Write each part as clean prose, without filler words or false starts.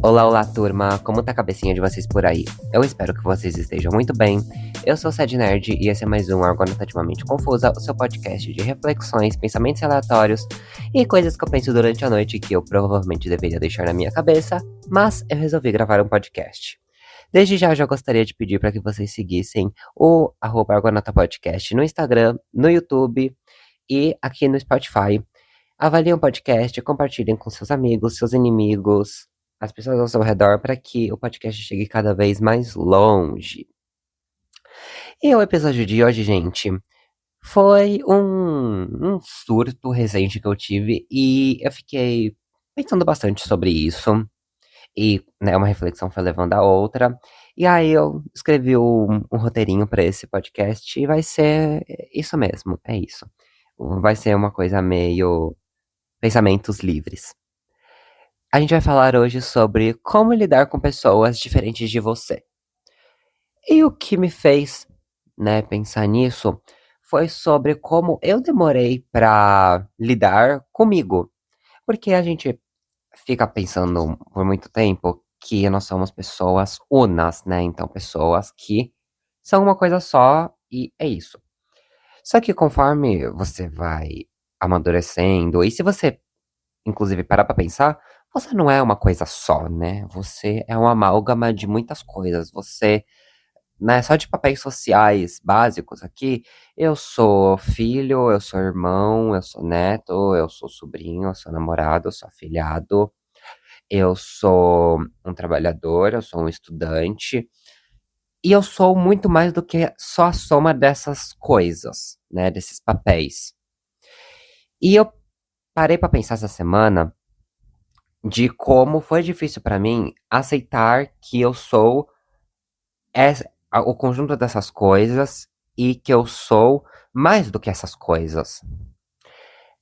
Olá, olá, turma! Como tá a cabecinha de vocês por aí? Eu espero que vocês estejam muito bem. Eu sou o Sad Nerd e esse é mais um Argumentativamente Confusa, o seu podcast de reflexões, pensamentos aleatórios e coisas que eu penso durante a noite que eu provavelmente deveria deixar na minha cabeça, mas eu resolvi gravar um podcast. Desde já, eu já gostaria de pedir para que vocês seguissem o @argonauta podcast no Instagram, no YouTube e aqui no Spotify. Avaliem o podcast, compartilhem com seus amigos, seus inimigos, as pessoas ao seu redor, para que o podcast chegue cada vez mais longe. E o episódio de hoje, gente, foi um surto recente que eu tive e eu fiquei pensando bastante sobre isso. E, né, uma reflexão foi levando a outra. E aí eu escrevi um roteirinho para esse podcast e vai ser isso mesmo, é isso. Vai ser uma coisa meio pensamentos livres. A gente vai falar hoje sobre como lidar com pessoas diferentes de você. E o que me fez, né, pensar nisso foi sobre como eu demorei para lidar comigo. Porque a gente fica pensando por muito tempo que nós somos pessoas unas, né? Então, pessoas que são uma coisa só e é isso. Só que conforme você vai amadurecendo, e se você inclusive parar pra pensar, você não é uma coisa só, né? Você é uma amálgama de muitas coisas. Você, né, só de papéis sociais básicos aqui, eu sou filho, eu sou irmão, eu sou neto, eu sou sobrinho, eu sou namorado, eu sou afilhado, eu sou um trabalhador, eu sou um estudante. E eu sou muito mais do que só a soma dessas coisas, né? Desses papéis. E eu parei pra pensar essa semana de como foi difícil pra mim aceitar que eu sou o conjunto dessas coisas e que eu sou mais do que essas coisas.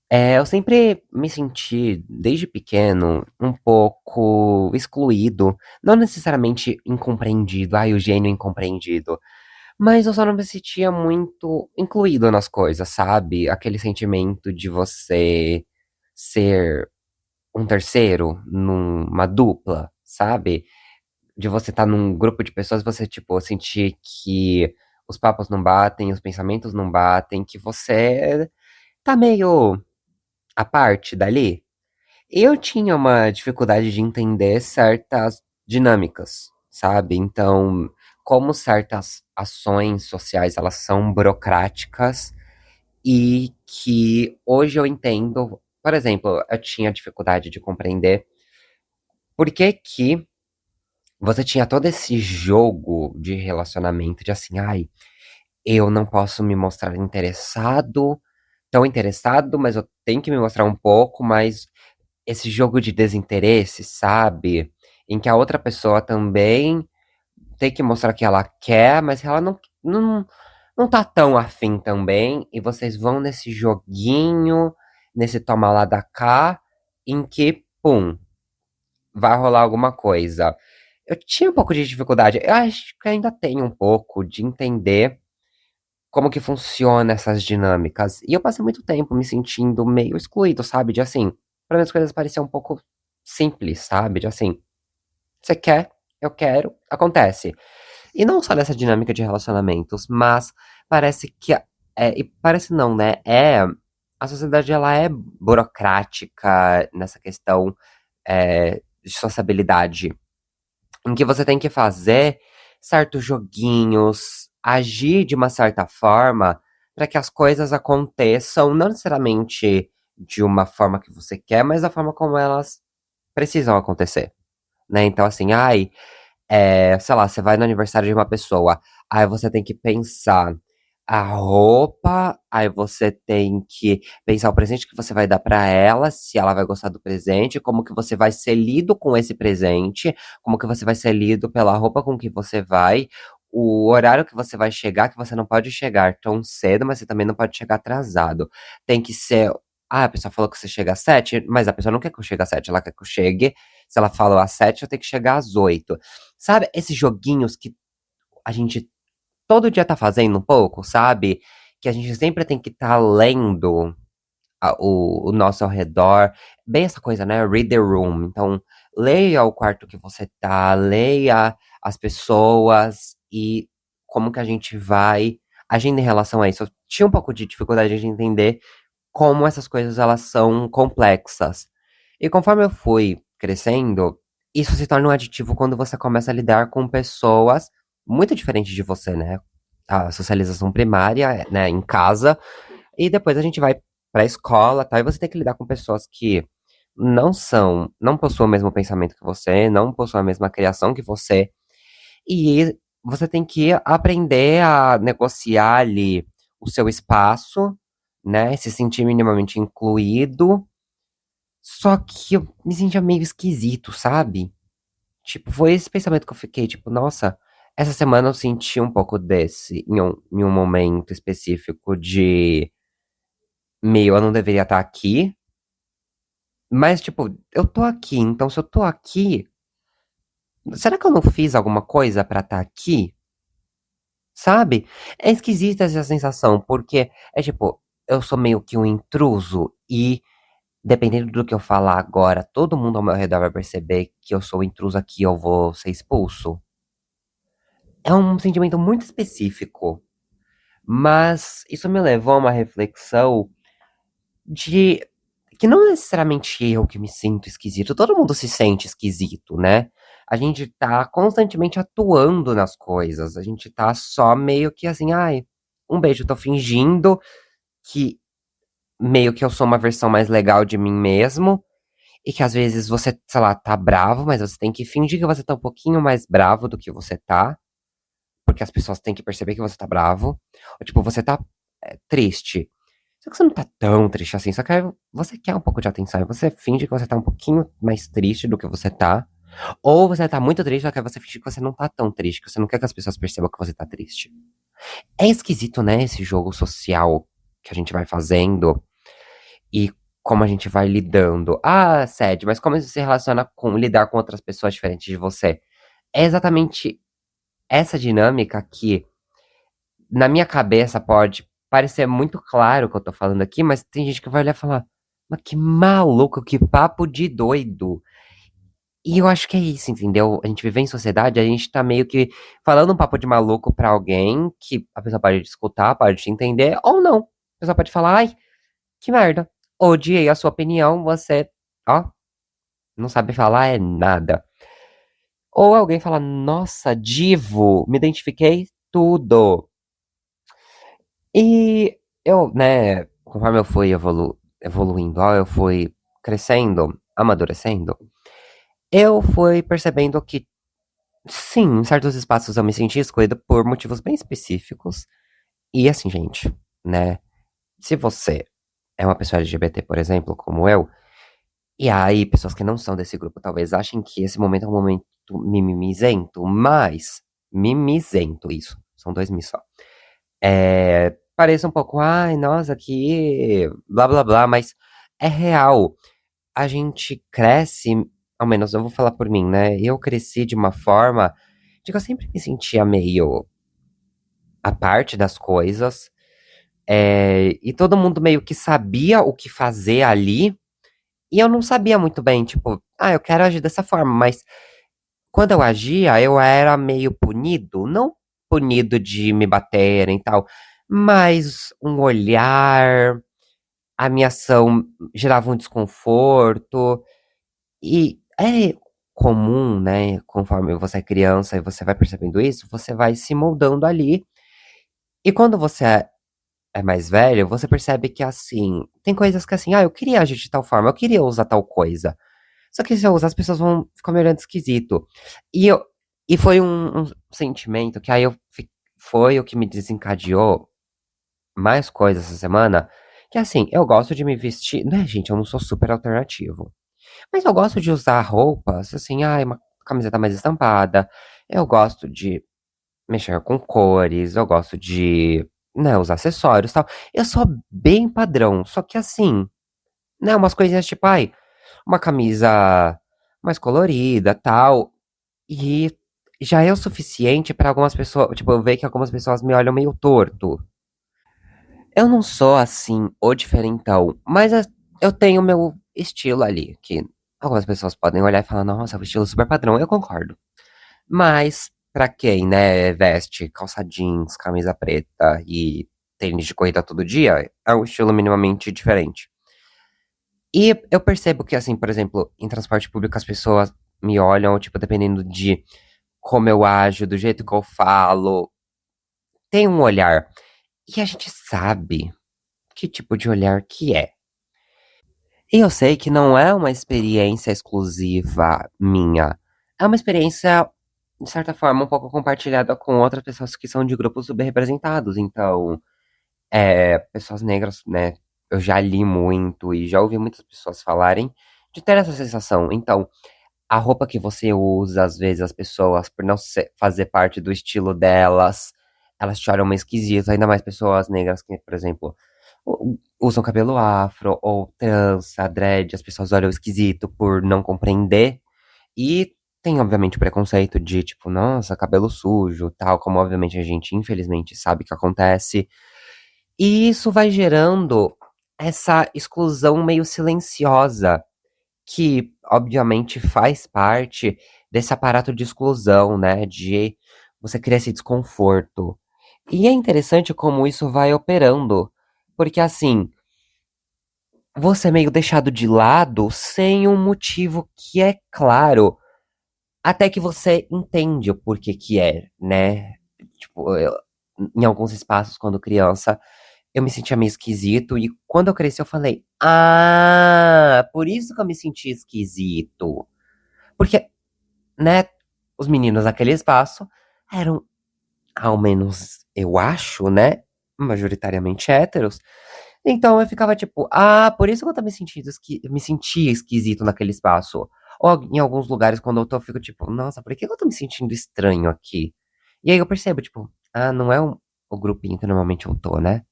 Eu sempre me senti, desde pequeno, um pouco excluído, não necessariamente incompreendido, o gênio incompreendido, mas eu só não me sentia muito incluído nas coisas, sabe? Aquele sentimento de você ser um terceiro numa dupla, sabe? De você estar num grupo de pessoas, você, tipo, sentir que os papos não batem, os pensamentos não batem, que você tá meio à parte dali. Eu tinha uma dificuldade de entender certas dinâmicas, sabe? Então, como certas ações sociais, elas são burocráticas e que hoje eu entendo. Por exemplo, eu tinha dificuldade de compreender por que que você tinha todo esse jogo de relacionamento, de assim, ai, eu não posso me mostrar interessado, tão interessado, mas eu tenho que me mostrar um pouco, mas esse jogo de desinteresse, sabe? Em que a outra pessoa também tem que mostrar que ela quer, mas ela não tá tão afim também, e vocês vão nesse joguinho, nesse toma lá da cá, em que, pum, vai rolar alguma coisa. Eu tinha um pouco de dificuldade, eu acho que ainda tenho um pouco de entender como que funciona essas dinâmicas. E eu passei muito tempo me sentindo meio excluído, sabe? De assim, pra mim as coisas pareciam um pouco simples, sabe? De assim, você quer, eu quero, acontece. E não só nessa dinâmica de relacionamentos, mas parece que e parece não, né? A sociedade ela é burocrática nessa questão de sociabilidade em que você tem que fazer certos joguinhos, agir de uma certa forma para que as coisas aconteçam, não necessariamente de uma forma que você quer, mas da forma como elas precisam acontecer, né? Então, assim, sei lá, você vai no aniversário de uma pessoa, aí você tem que pensar a roupa, aí você tem que pensar o presente que você vai dar pra ela, se ela vai gostar do presente, como que você vai ser lido com esse presente, como que você vai ser lido pela roupa com que você vai, o horário que você vai chegar, que você não pode chegar tão cedo, mas você também não pode chegar atrasado. Tem que ser Ah, a pessoa falou que você chega às 7, mas a pessoa não quer que eu chegue às 7, ela quer que eu chegue. Se ela falou às 7, eu tenho que chegar às 8. Sabe, esses joguinhos que a gente todo dia tá fazendo um pouco, sabe? Que a gente sempre tem que estar lendo o nosso ao redor. Bem essa coisa, né? Read the room. Então, leia o quarto que você tá, leia as pessoas e como que a gente vai agindo em relação a isso. Eu tinha um pouco de dificuldade de entender como essas coisas elas são complexas. E conforme eu fui crescendo, isso se torna um aditivo quando você começa a lidar com pessoas muito diferentes de você, né? A socialização primária, né, em casa, e depois a gente vai pra escola, tá? E você tem que lidar com pessoas que não possuem o mesmo pensamento que você, não possuem a mesma criação que você, e você tem que aprender a negociar ali o seu espaço, né? Se sentir minimamente incluído. Só que eu me sentia meio esquisito, sabe? Tipo, foi esse pensamento que eu fiquei, tipo, nossa, essa semana eu senti um pouco desse, em um momento específico de meio, eu não deveria estar aqui, mas, tipo, eu tô aqui, então se eu tô aqui, será que eu não fiz alguma coisa pra estar aqui? Sabe? É esquisita essa sensação, porque é tipo, eu sou meio que um intruso e dependendo do que eu falar agora, todo mundo ao meu redor vai perceber que eu sou o intruso aqui, eu vou ser expulso. É um sentimento muito específico, mas isso me levou a uma reflexão de que não necessariamente eu que me sinto esquisito, todo mundo se sente esquisito, né? A gente tá constantemente atuando nas coisas, a gente tá só meio que assim, ai, um beijo, tô fingindo que meio que eu sou uma versão mais legal de mim mesmo, e que às vezes você, sei lá, tá bravo, mas você tem que fingir que você tá um pouquinho mais bravo do que você tá, porque as pessoas têm que perceber que você tá bravo. Ou tipo, você tá triste. Só que você não tá tão triste assim, só que aí você quer um pouco de atenção. E você finge que você tá um pouquinho mais triste do que você tá. Ou você tá muito triste, só que aí você finge que você não tá tão triste, que você não quer que as pessoas percebam que você tá triste. É esquisito, né, esse jogo social que a gente vai fazendo e como a gente vai lidando. Ah, Sede, mas como isso se relaciona com lidar com outras pessoas diferentes de você? É exatamente essa dinâmica que, na minha cabeça, pode parecer muito claro o que eu tô falando aqui, mas tem gente que vai olhar e falar: mas que maluco, que papo de doido. E eu acho que é isso, entendeu? A gente vive em sociedade, a gente tá meio que falando um papo de maluco pra alguém que a pessoa pode te escutar, pode te entender, ou não. A pessoa pode falar: ai, que merda. Odiei a sua opinião, você, ó, não sabe falar é nada. Ou alguém fala, nossa, divo, me identifiquei tudo. E eu, né, conforme eu fui evoluindo, ó, eu fui crescendo, amadurecendo, eu fui percebendo que, sim, em certos espaços eu me senti excluído por motivos bem específicos. E assim, gente, né, se você é uma pessoa LGBT, por exemplo, como eu, e aí, pessoas que não são desse grupo talvez achem que esse momento é um momento mimizento, mas mimizento, isso, são dois mi só. Parece um pouco, ai, nossa, que blá blá blá, mas é real. A gente cresce, ao menos eu vou falar por mim, né? Eu cresci de uma forma de que eu sempre me sentia meio à parte das coisas, e todo mundo meio que sabia o que fazer ali. E eu não sabia muito bem, tipo, eu quero agir dessa forma, mas quando eu agia, eu era meio punido, não punido de me baterem e tal, mas um olhar, a minha ação gerava um desconforto, e é comum, né, conforme você é criança e você vai percebendo isso, você vai se moldando ali, e quando você é mais velho, você percebe que assim, tem coisas que assim, eu queria agir de tal forma, eu queria usar tal coisa. Só que se eu usar, as pessoas vão ficar me olhando esquisito. E eu e foi um sentimento que aí foi o que me desencadeou mais coisas essa semana, que assim, eu gosto de me vestir, né, gente, eu não sou super alternativo, mas eu gosto de usar roupas, assim, uma camiseta mais estampada, eu gosto de mexer com cores, eu gosto de, né, usar acessórios, e tal. Eu sou bem padrão, só que assim né, umas coisinhas tipo, ai, uma camisa mais colorida, tal, e já é o suficiente pra algumas pessoas, tipo, eu ver que algumas pessoas me olham meio torto. Eu não sou assim o diferentão, mas eu tenho meu estilo ali, que algumas pessoas podem olhar e falar, nossa, é um estilo super padrão, eu concordo. Mas pra quem, né, veste calça jeans, camisa preta e tênis de corrida todo dia, é um estilo minimamente diferente. E eu percebo que, assim, por exemplo, em transporte público as pessoas me olham, tipo, dependendo de como eu ajo, do jeito que eu falo, tem um olhar. E a gente sabe que tipo de olhar que é. E eu sei que não é uma experiência exclusiva minha. É uma experiência, de certa forma, um pouco compartilhada com outras pessoas que são de grupos subrepresentados. Então, pessoas negras, né? Eu já li muito e já ouvi muitas pessoas falarem de ter essa sensação. Então, a roupa que você usa, às vezes as pessoas, por não fazer parte do estilo delas, elas te olham meio esquisito, ainda mais pessoas negras que, por exemplo, usam cabelo afro ou trança, dread, as pessoas olham esquisito por não compreender. E tem, obviamente, o preconceito de, tipo, nossa, cabelo sujo, tal, como obviamente a gente, infelizmente, sabe que acontece. E isso vai gerando essa exclusão meio silenciosa que obviamente faz parte desse aparato de exclusão, né, de você criar esse desconforto. E é interessante como isso vai operando, porque assim, você é meio deixado de lado sem um motivo que é claro, até que você entende o porquê que é, né? Tipo, em alguns espaços, quando criança, eu me sentia meio esquisito, e quando eu cresci, eu falei: Ah, por isso que eu me senti esquisito. Porque né, os meninos naquele espaço eram, ao menos eu acho, né, majoritariamente héteros. Então eu ficava tipo, ah, por isso que eu tô me sentia esquisito naquele espaço. Ou em alguns lugares, quando eu tô, eu fico tipo, nossa, por que eu tô me sentindo estranho aqui? E aí eu percebo, tipo, ah, não é o grupinho que normalmente eu tô, né?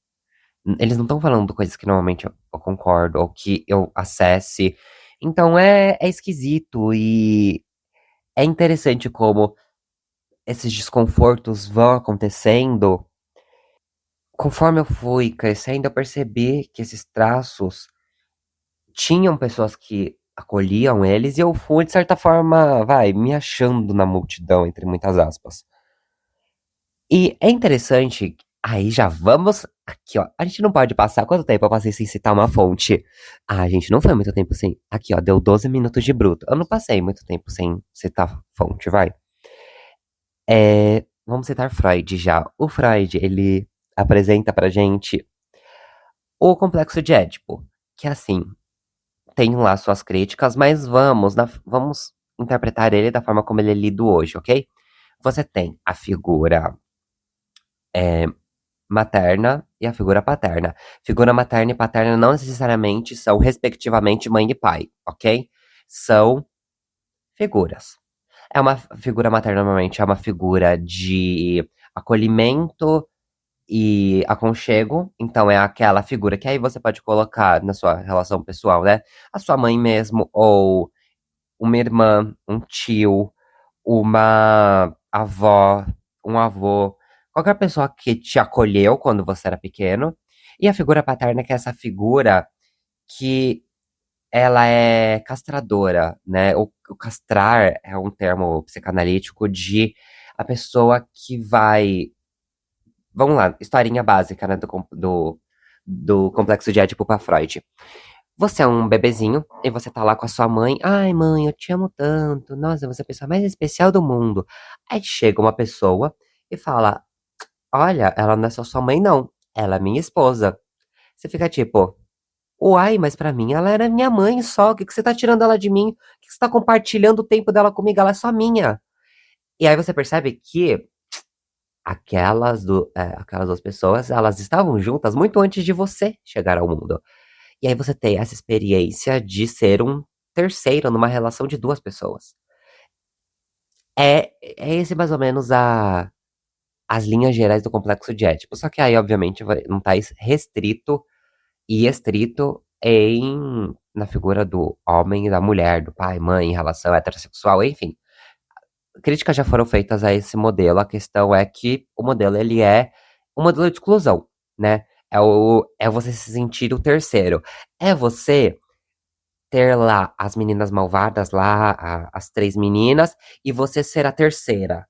Eles não estão falando coisas que normalmente eu concordo, ou que eu acesse. Então é esquisito e é interessante como esses desconfortos vão acontecendo, conforme eu fui crescendo, eu percebi que esses traços tinham pessoas que acolhiam eles e eu fui, de certa forma, vai, me achando na multidão, entre muitas aspas. E é interessante, aí já vamos aqui, ó. A gente não pode passar quanto tempo eu passei sem citar uma fonte. Ah, gente, não foi muito tempo sem. Aqui, ó, deu 12 minutos de bruto. Eu não passei muito tempo sem citar fonte, vai. Vamos citar Freud já. O Freud, ele apresenta pra gente o complexo de Édipo, que assim, tem lá suas críticas, mas vamos interpretar ele da forma como ele é lido hoje, ok? Você tem a figura é, materna e a figura paterna. Figura materna e paterna não necessariamente são, respectivamente, mãe e pai, ok? São figuras. É uma figura materna, normalmente, é uma figura de acolhimento e aconchego. Então é aquela figura que aí você pode colocar na sua relação pessoal, né? A sua mãe mesmo, ou uma irmã, um tio, uma avó, um avô, qualquer pessoa que te acolheu quando você era pequeno. E a figura paterna, que é essa figura que ela é castradora, né? O castrar é um termo psicanalítico de a pessoa que vai. Vamos lá, historinha básica, né, do complexo de Édipo pra Freud. Você é um bebezinho e você tá lá com a sua mãe. Ai, mãe, eu te amo tanto. Nossa, você é a pessoa mais especial do mundo. Aí chega uma pessoa e fala: Olha, ela não é só sua mãe, não. Ela é minha esposa. Você fica tipo, uai, mas pra mim ela era minha mãe só. O que que você tá tirando ela de mim? O que que você tá compartilhando o tempo dela comigo? Ela é só minha. E aí você percebe que aquelas duas pessoas, elas estavam juntas muito antes de você chegar ao mundo. E aí você tem essa experiência de ser um terceiro numa relação de duas pessoas. É esse mais ou menos as linhas gerais do complexo de Édipo. Só que aí, obviamente, não tá restrito e estrito na figura do homem e da mulher, do pai, mãe, em relação heterossexual, enfim. Críticas já foram feitas a esse modelo, a questão é que o modelo ele é um modelo de exclusão, né? É você se sentir o terceiro. É você ter lá as meninas malvadas lá, as três meninas, e você ser a terceira.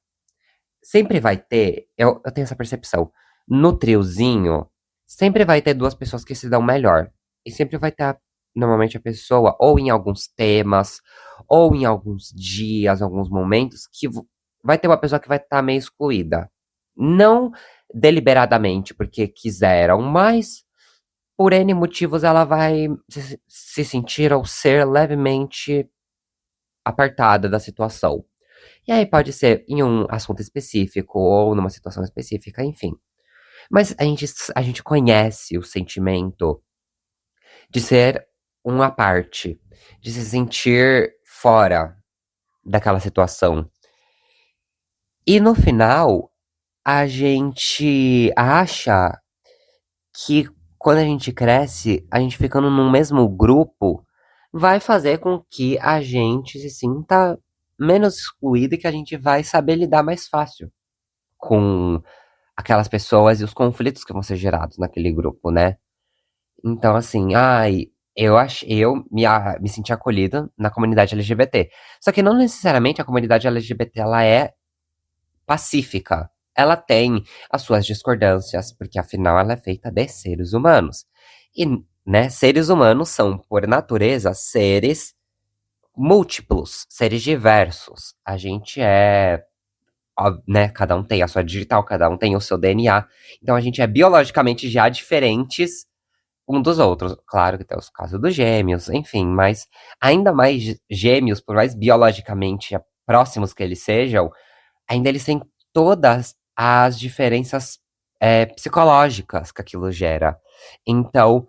Sempre vai ter, eu tenho essa percepção, no triozinho, sempre vai ter duas pessoas que se dão melhor. E sempre vai ter, normalmente, a pessoa, ou em alguns temas, ou em alguns dias, alguns momentos, que vai ter uma pessoa que vai estar meio excluída. Não deliberadamente, porque quiseram, mas por N motivos ela vai se sentir ou ser levemente apartada da situação. E aí pode ser em um assunto específico ou numa situação específica, enfim. Mas a gente conhece o sentimento de ser uma parte, de se sentir fora daquela situação. E no final, a gente acha que quando a gente cresce, a gente ficando no mesmo grupo vai fazer com que a gente se sinta menos excluído e que a gente vai saber lidar mais fácil com aquelas pessoas e os conflitos que vão ser gerados naquele grupo, né? Então, assim, ai, eu me senti acolhido na comunidade LGBT. Só que não necessariamente a comunidade LGBT ela é pacífica. Ela tem as suas discordâncias, porque afinal ela é feita de seres humanos. E, né, seres humanos são, por natureza, seres múltiplos, seres diversos. A gente é, né, cada um tem a sua digital, cada um tem o seu DNA. Então a gente é biologicamente já diferentes um dos outros. Claro que tem os casos dos gêmeos, enfim, mas ainda mais gêmeos, por mais biologicamente próximos que eles sejam, ainda eles têm todas as diferenças psicológicas que aquilo gera. Então,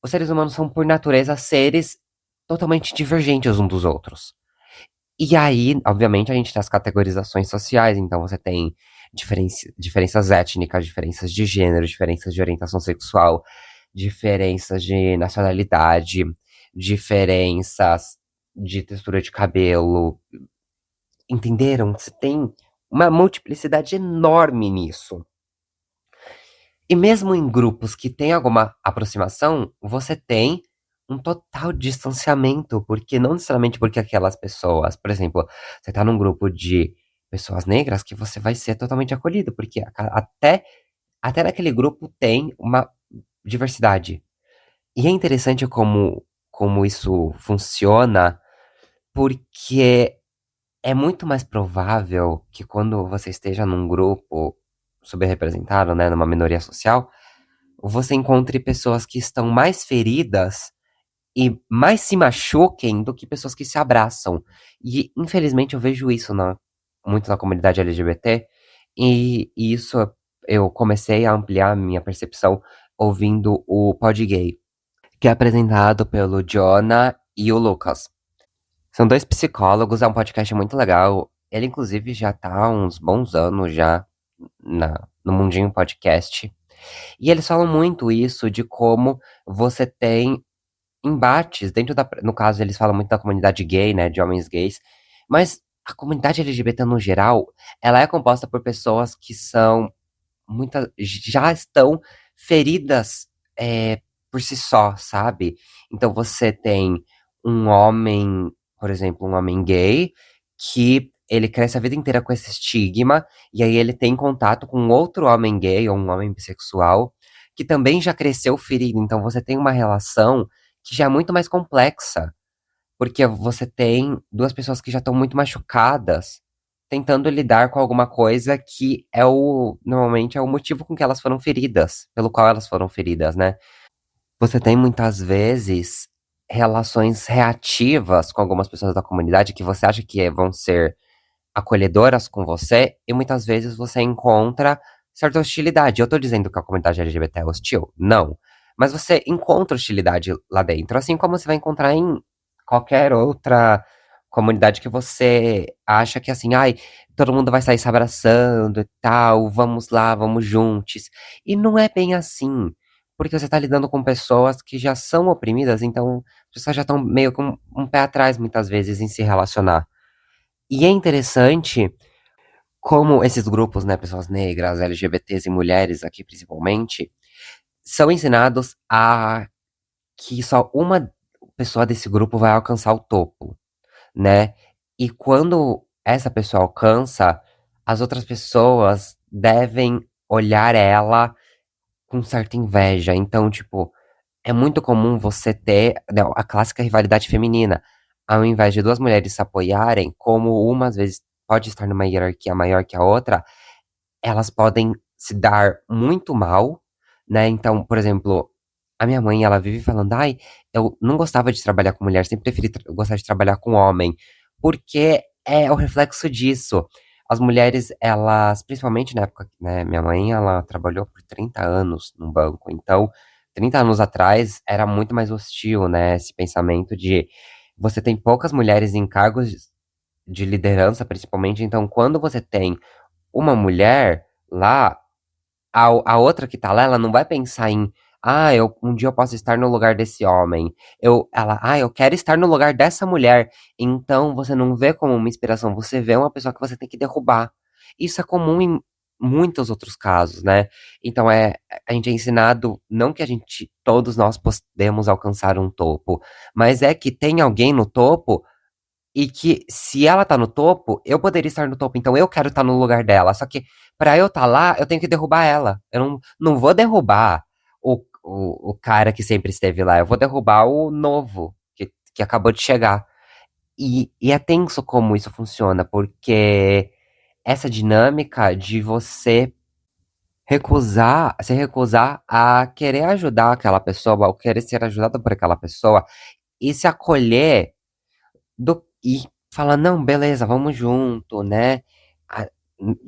os seres humanos são, por natureza, seres totalmente divergentes uns dos outros. E aí, obviamente, a gente tem as categorizações sociais, então você tem diferenças étnicas, diferenças de gênero, diferenças de orientação sexual, diferenças de nacionalidade, diferenças de textura de cabelo. Entenderam? Você tem uma multiplicidade enorme nisso. E mesmo em grupos que têm alguma aproximação, você tem um total distanciamento, porque não necessariamente porque aquelas pessoas, por exemplo, você tá num grupo de pessoas negras que você vai ser totalmente acolhido, porque até naquele grupo tem uma diversidade. E é interessante como isso funciona, porque é muito mais provável que quando você esteja num grupo subrepresentado, né, numa minoria social, você encontre pessoas que estão mais feridas e mais se machuquem do que pessoas que se abraçam. E infelizmente eu vejo isso muito na comunidade LGBT, e isso eu comecei a ampliar a minha percepção ouvindo o Pod Gay, que é apresentado pelo Jonah e o Lucas. São dois psicólogos, é um podcast muito legal. Ele, inclusive, já tá há uns bons anos já no mundinho podcast. E eles falam muito isso de como você tem embates dentro da. No caso, eles falam muito da comunidade gay, né? De homens gays. Mas a comunidade LGBT no geral, ela é composta por pessoas que são já estão feridas por si só, sabe? Então você tem um homem, por exemplo, um homem gay, que ele cresce a vida inteira com esse estigma, e aí ele tem contato com outro homem gay ou um homem bissexual, que também já cresceu ferido. Então você tem uma relação que já é muito mais complexa, porque você tem duas pessoas que já estão muito machucadas, tentando lidar com alguma coisa que normalmente é o motivo com que elas foram feridas, pelo qual elas foram feridas, né? Você tem muitas vezes relações reativas com algumas pessoas da comunidade que você acha que vão ser acolhedoras com você, e muitas vezes você encontra certa hostilidade. Eu tô dizendo que a comunidade LGBT é hostil? Não. Mas você encontra hostilidade lá dentro, assim como você vai encontrar em qualquer outra comunidade que você acha que assim, ai, todo mundo vai sair se abraçando e tal, vamos lá, vamos juntos. E não é bem assim. porque você tá lidando com pessoas que já são oprimidas, então as pessoas já estão meio com um pé atrás, muitas vezes, em se relacionar. E é interessante como esses grupos, né, pessoas negras, LGBTs e mulheres aqui principalmente, são ensinados a que só uma pessoa desse grupo vai alcançar o topo, né? E quando essa pessoa alcança, as outras pessoas devem olhar ela com certa inveja. Então, tipo, é muito comum você ter, né, a clássica rivalidade feminina. Ao invés de duas mulheres se apoiarem, como uma às vezes pode estar numa hierarquia maior que a outra, elas podem se dar muito mal, né? Então, por exemplo, a minha mãe, ela vive falando: "Ai, eu não gostava de trabalhar com mulher, sempre preferi gostar de trabalhar com homem", porque é o reflexo disso. As mulheres, elas, principalmente na época, né, minha mãe, ela trabalhou por 30 anos num banco, então 30 anos atrás era muito mais hostil, né, esse pensamento de você tem poucas mulheres em cargos de liderança, principalmente, então quando você tem uma mulher lá, a outra que tá lá, ela não vai pensar em: "Ah, um dia eu posso estar no lugar desse homem". Eu quero estar no lugar dessa mulher". Então você não vê como uma inspiração, você vê uma pessoa que você tem que derrubar. Isso é comum em muitos outros casos, né. Então, a gente é ensinado, não que a gente todos nós podemos alcançar um topo, mas é que tem alguém no topo e que se ela tá no topo, eu poderia estar no topo, então eu quero estar no lugar dela. Só que pra eu estar lá, eu tenho que derrubar ela. Eu não vou derrubar o cara que sempre esteve lá, eu vou derrubar o novo, que acabou de chegar. E é tenso como isso funciona, porque essa dinâmica de você se recusar a querer ajudar aquela pessoa, ou querer ser ajudado por aquela pessoa, e se acolher e falar: "Não, beleza, vamos junto, né, a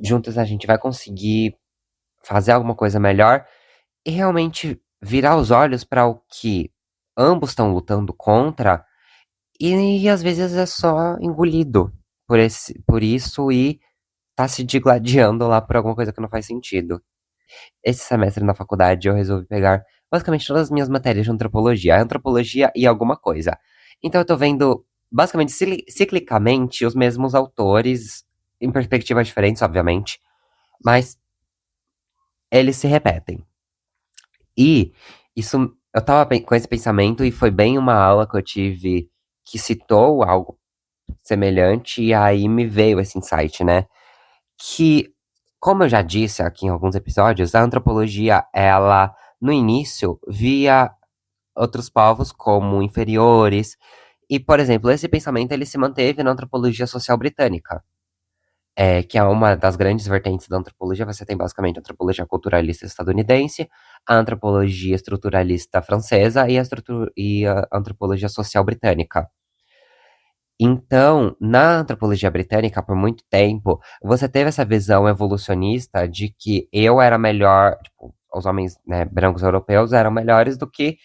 juntos a gente vai conseguir fazer alguma coisa melhor", e realmente virar os olhos para o que ambos estão lutando contra, e às vezes é só engolido por isso e tá se digladiando lá por alguma coisa que não faz sentido. Esse semestre na faculdade eu resolvi pegar basicamente todas as minhas matérias de antropologia e alguma coisa. Então eu tô vendo basicamente ciclicamente os mesmos autores, em perspectivas diferentes, obviamente, mas eles se repetem. E isso eu estava com esse pensamento e foi bem uma aula que eu tive que citou algo semelhante, e aí me veio esse insight, né? Que, como eu já disse aqui em alguns episódios, a antropologia, ela, no início, via outros povos como inferiores. E, por exemplo, esse pensamento ele se manteve na antropologia social britânica, que é uma das grandes vertentes da antropologia. Você tem basicamente a antropologia culturalista estadunidense, a antropologia estruturalista francesa e a antropologia social britânica. Então, na antropologia britânica, por muito tempo, você teve essa visão evolucionista de que eu era melhor, tipo, os homens, né, brancos europeus eram melhores do que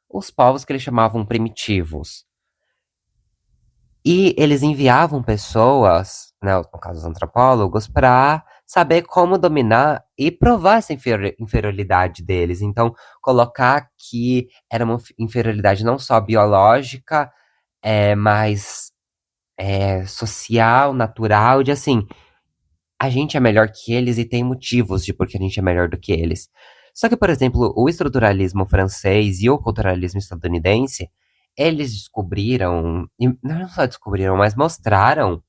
os povos que eles chamavam primitivos. E eles enviavam pessoas, né, no caso os antropólogos, para saber como dominar e provar essa inferioridade deles. Então, colocar que era uma inferioridade não só biológica, mas social, natural, de assim, a gente é melhor que eles e tem motivos de porque a gente é melhor do que eles. Só que, por exemplo, o estruturalismo francês e o culturalismo estadunidense, eles descobriram, e não só descobriram, mas mostraram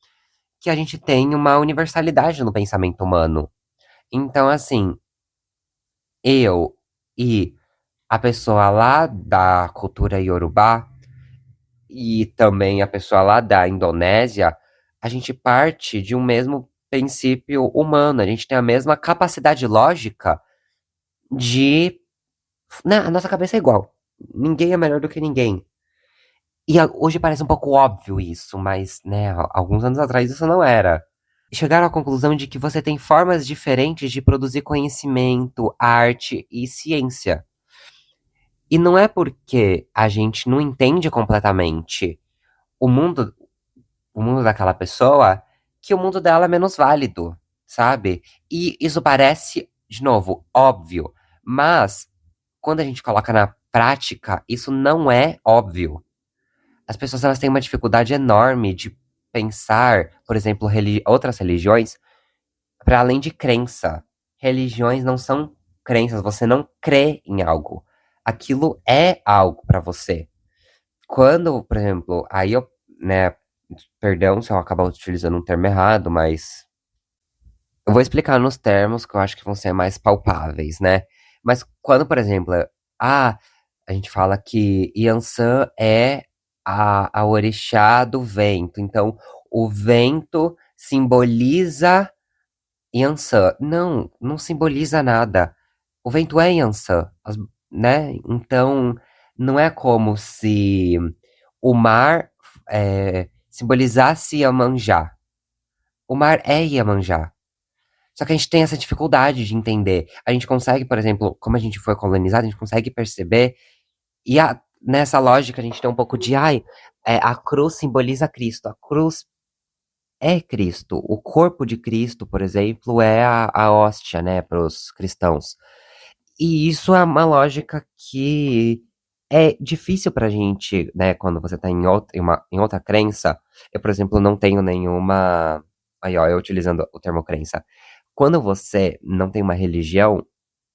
que a gente tem uma universalidade no pensamento humano. Então, assim, eu e a pessoa lá da cultura Yorubá e também a pessoa lá da Indonésia, a gente parte de um mesmo princípio humano, a gente tem a mesma capacidade lógica de, né, a nossa cabeça é igual. Ninguém é melhor do que ninguém. E hoje parece um pouco óbvio isso, mas, né, alguns anos atrás isso não era. Chegaram à conclusão de que você tem formas diferentes de produzir conhecimento, arte e ciência. E não é porque a gente não entende completamente o mundo o mundo daquela pessoa, que o mundo dela é menos válido, sabe? E isso parece, de novo, óbvio, mas quando a gente coloca na prática, isso não é óbvio. As pessoas elas têm uma dificuldade enorme de pensar, por exemplo, outras religiões, para além de crença. Religiões não são crenças, você não crê em algo. Aquilo é algo para você. Quando, por exemplo, aí eu, né, perdão se eu acabar utilizando um termo errado, mas eu vou explicar nos termos que eu acho que vão ser mais palpáveis, né? Mas quando, por exemplo, ah, a gente fala que Yansan é a orixá do vento, então o vento simboliza Yansan. Não, não simboliza nada. O vento é Yansan, né? Então não é como se o mar simbolizasse Iemanjá. O mar é Iemanjá. Só que a gente tem essa dificuldade de entender. A gente consegue, por exemplo, como a gente foi colonizado, a gente consegue perceber, e nessa lógica a gente tem um pouco de, a cruz simboliza Cristo. A cruz é Cristo. O corpo de Cristo, por exemplo, é a hóstia, né, para os cristãos. E isso é uma lógica que é difícil pra gente, né, quando você tá em outra crença. Eu, por exemplo, não tenho nenhuma. Aí, ó, eu utilizando o termo crença. Quando você não tem uma religião,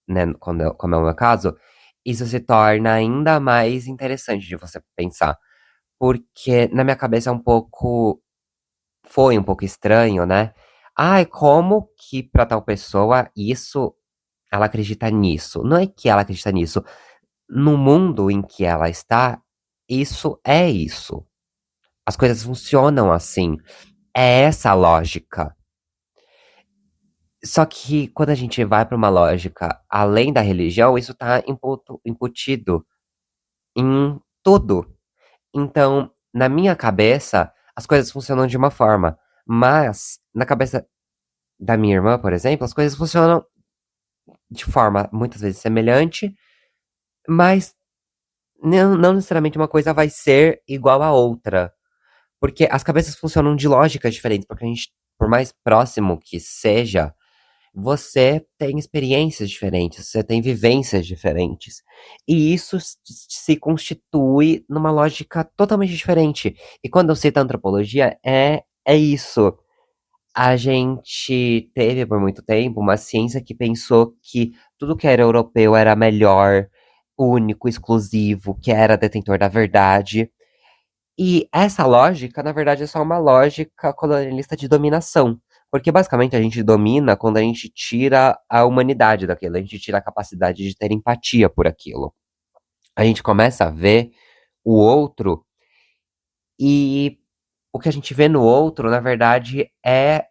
né, como é o meu caso, isso se torna ainda mais interessante de você pensar. Porque na minha cabeça é um pouco. Foi um pouco estranho, né? Ai, como que pra tal pessoa isso. Ela acredita nisso? Não é que ela acredita nisso. No mundo em que ela está, isso é isso. As coisas funcionam assim. É essa a lógica. Só que quando a gente vai para uma lógica além da religião, isso tá incutido em tudo. Então, na minha cabeça, as coisas funcionam de uma forma, mas na cabeça da minha irmã, por exemplo, as coisas funcionam de forma muitas vezes semelhante, mas não necessariamente uma coisa vai ser igual à outra. Porque as cabeças funcionam de lógicas diferentes, porque a gente, por mais próximo que seja, você tem experiências diferentes, você tem vivências diferentes. E isso se constitui numa lógica totalmente diferente. E quando eu cito a antropologia, é isso. A gente teve por muito tempo uma ciência que pensou que tudo que era europeu era melhor, único, exclusivo, que era detentor da verdade. E essa lógica, na verdade, é só uma lógica colonialista de dominação. Porque basicamente a gente domina quando a gente tira a humanidade daquilo, a gente tira a capacidade de ter empatia por aquilo. A gente começa a ver o outro e o que a gente vê no outro, na verdade, é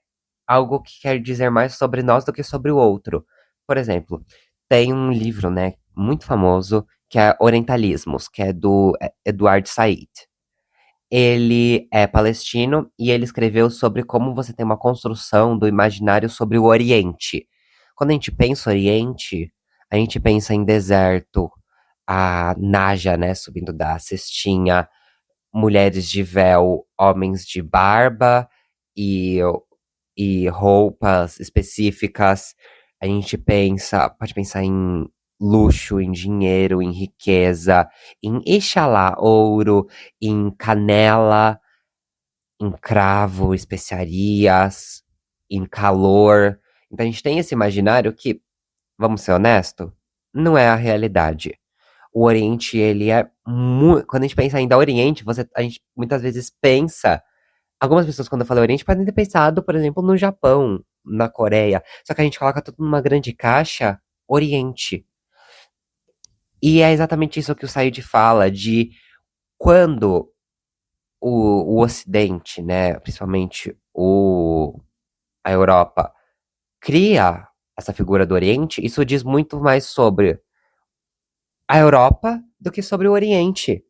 algo que quer dizer mais sobre nós do que sobre o outro. Por exemplo, tem um livro, né, muito famoso, que é Orientalismos, que é do Eduard Said. Ele é palestino e ele escreveu sobre como você tem uma construção do imaginário sobre o Oriente. Quando a gente pensa Oriente, a gente pensa em deserto, a Naja, né, subindo da cestinha, mulheres de véu, homens de barba e, e roupas específicas. A gente pode pensar em luxo, em dinheiro, em riqueza, em Ixalá, ouro, em canela, em cravo, especiarias, em calor. Então a gente tem esse imaginário que, vamos ser honestos, não é a realidade. O Oriente, ele é muito. Quando a gente pensa ainda Oriente, a gente muitas vezes pensa. Algumas pessoas, quando eu falo Oriente, podem ter pensado, por exemplo, no Japão, na Coreia. Só que a gente coloca tudo numa grande caixa, Oriente. E é exatamente isso que o Said fala, de quando o Ocidente, né, principalmente a Europa, cria essa figura do Oriente, isso diz muito mais sobre a Europa do que sobre o Oriente.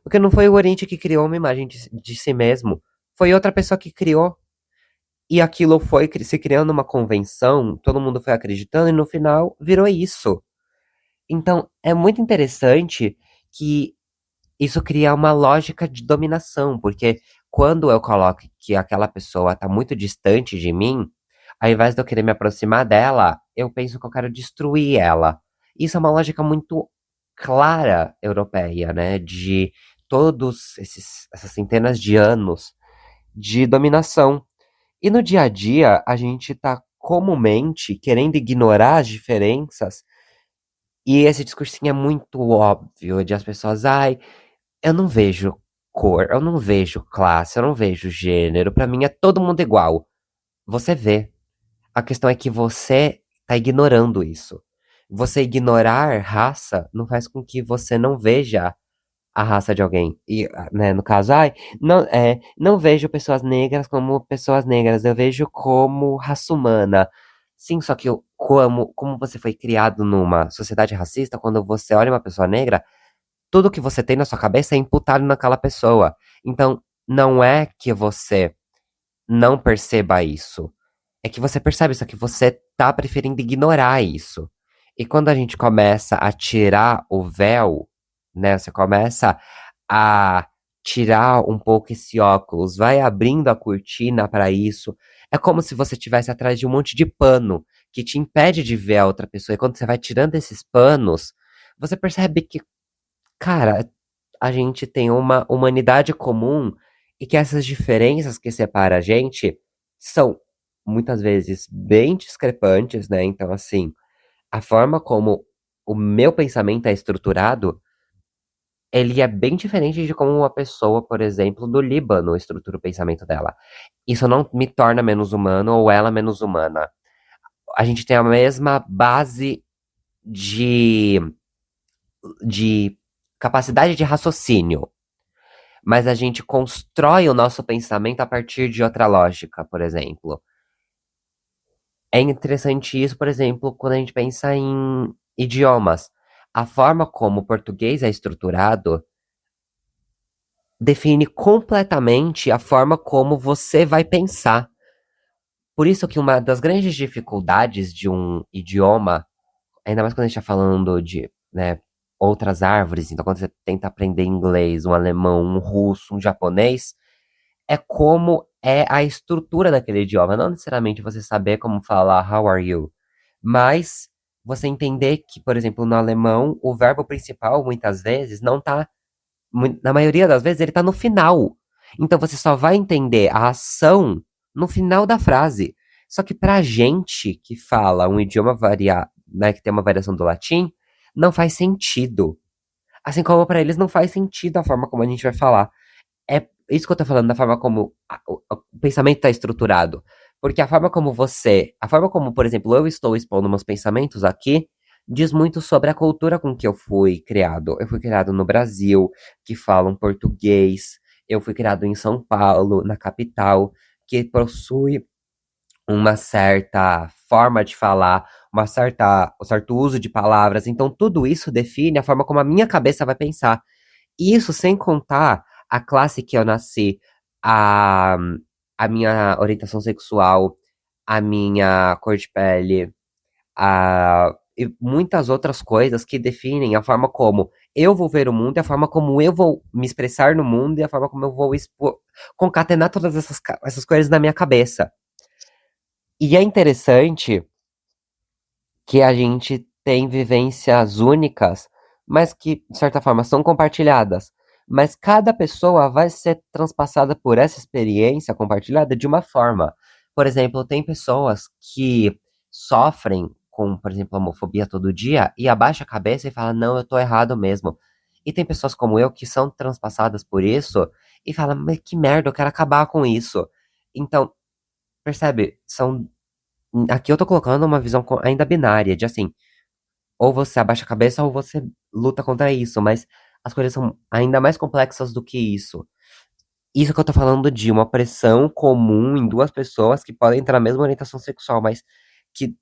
Porque não foi o Oriente que criou uma imagem de si mesmo, foi outra pessoa que criou. E aquilo foi se criando uma convenção, todo mundo foi acreditando, e no final virou isso. Então, é muito interessante que isso cria uma lógica de dominação, porque quando eu coloco que aquela pessoa está muito distante de mim, ao invés de eu querer me aproximar dela, eu penso que eu quero destruir ela. Isso é uma lógica muito clara europeia, né? De todos essas centenas de anos de dominação. E no dia a dia, a gente tá comumente querendo ignorar as diferenças, e esse discursinho é muito óbvio de as pessoas, ai, eu não vejo cor, eu não vejo classe, eu não vejo gênero, pra mim é todo mundo igual. Você vê. A questão é que você tá ignorando isso. Você ignorar raça não faz com que você não veja a raça de alguém. E, né, no caso, ai, não vejo pessoas negras como pessoas negras, eu vejo como raça humana. Sim, só que como você foi criado numa sociedade racista, quando você olha uma pessoa negra, tudo que você tem na sua cabeça é imputado naquela pessoa. Então, não é que você não perceba isso. É que você percebe, só que você tá preferindo ignorar isso. E quando a gente começa a tirar o véu, né? Você começa a tirar um pouco esse óculos, vai abrindo a cortina para isso. É como se você estivesse atrás de um monte de pano que te impede de ver a outra pessoa. E quando você vai tirando esses panos, você percebe que, cara, a gente tem uma humanidade comum e que essas diferenças que separam a gente são muitas vezes bem discrepantes, né? Então, assim, a forma como o meu pensamento é estruturado, ele é bem diferente de como uma pessoa, por exemplo, do Líbano estrutura o pensamento dela. Isso não me torna menos humano ou ela menos humana. A gente tem a mesma base de, de capacidade de raciocínio. Mas a gente constrói o nosso pensamento a partir de outra lógica, por exemplo. É interessante isso, por exemplo, quando a gente pensa em idiomas. A forma como o português é estruturado define completamente a forma como você vai pensar. Por isso que uma das grandes dificuldades de um idioma, ainda mais quando a gente está falando de, né, outras árvores, então quando você tenta aprender inglês, um alemão, um russo, um japonês, é como é a estrutura daquele idioma. Não necessariamente você saber como falar how are you, mas você entender que, por exemplo, no alemão, o verbo principal muitas vezes não tá, na maioria das vezes, ele tá no final. Então você só vai entender a ação no final da frase. Só que pra gente que fala um idioma né, que tem uma variação do latim, não faz sentido. Assim como pra eles não faz sentido a forma como a gente vai falar. É isso que eu tô falando, da forma como o pensamento tá estruturado. Porque a forma como, por exemplo, eu estou expondo meus pensamentos aqui, diz muito sobre a cultura com que eu fui criado. Eu fui criado no Brasil, que falam português. Eu fui criado em São Paulo, na capital, que possui uma certa forma de falar, um certo uso de palavras. Então, tudo isso define a forma como a minha cabeça vai pensar. Isso sem contar a classe que eu nasci, a, a minha orientação sexual, a minha cor de pele, e muitas outras coisas que definem a forma como eu vou ver o mundo, e a forma como eu vou me expressar no mundo, e a forma como eu vou concatenar todas essas coisas na minha cabeça. E é interessante que a gente tem vivências únicas, mas que, de certa forma, são compartilhadas. Mas cada pessoa vai ser transpassada por essa experiência compartilhada de uma forma. Por exemplo, tem pessoas que sofrem com, por exemplo, homofobia todo dia e abaixa a cabeça e fala, não, eu tô errado mesmo. E tem pessoas como eu que são transpassadas por isso e falam, mas que merda, eu quero acabar com isso. Então, percebe? Aqui eu tô colocando uma visão ainda binária, de assim, ou você abaixa a cabeça ou você luta contra isso, mas as coisas são ainda mais complexas do que isso. Isso que eu tô falando de uma pressão comum em duas pessoas que podem ter a mesma orientação sexual, mas que